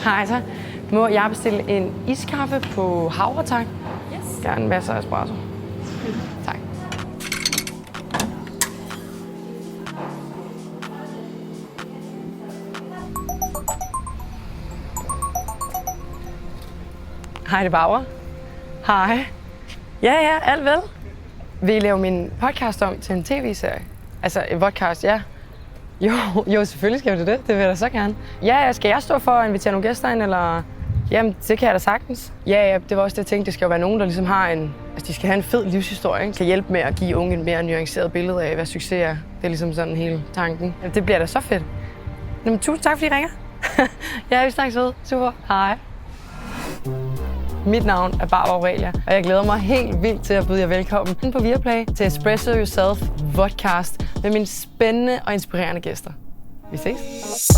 Hej så. Må jeg bestille en iskaffe på havre, tak? Yes. Gerne masser af espresso. Tak. Hej, det er Barbara. Hej. Ja, alt vel. Vil I lave min podcast om til en tv-serie? Altså en podcast, ja. Jo, selvfølgelig skal vi det. Det vil jeg da så gerne. Ja, skal jeg stå for at invitere nogle gæster ind, eller? Jamen, det kan jeg da sagtens. Ja, det var også det, jeg tænkte. Det skal jo være nogen, der ligesom har en... Altså, de skal have en fed livshistorie, ikke? Kan hjælpe med at give unge en mere nuanceret billede af, hvad succes er. Det er ligesom sådan hele tanken. Ja, det bliver da så fedt. Jamen, tusind tak, fordi I ringer. Ja, vi snakkes ved. Super. Hej. Mit navn er Barbara Aurelia, og jeg glæder mig helt vildt til at byde jer velkommen på Viaplay til Espresso Yourself Vodcast med mine spændende og inspirerende gæster. Vi ses.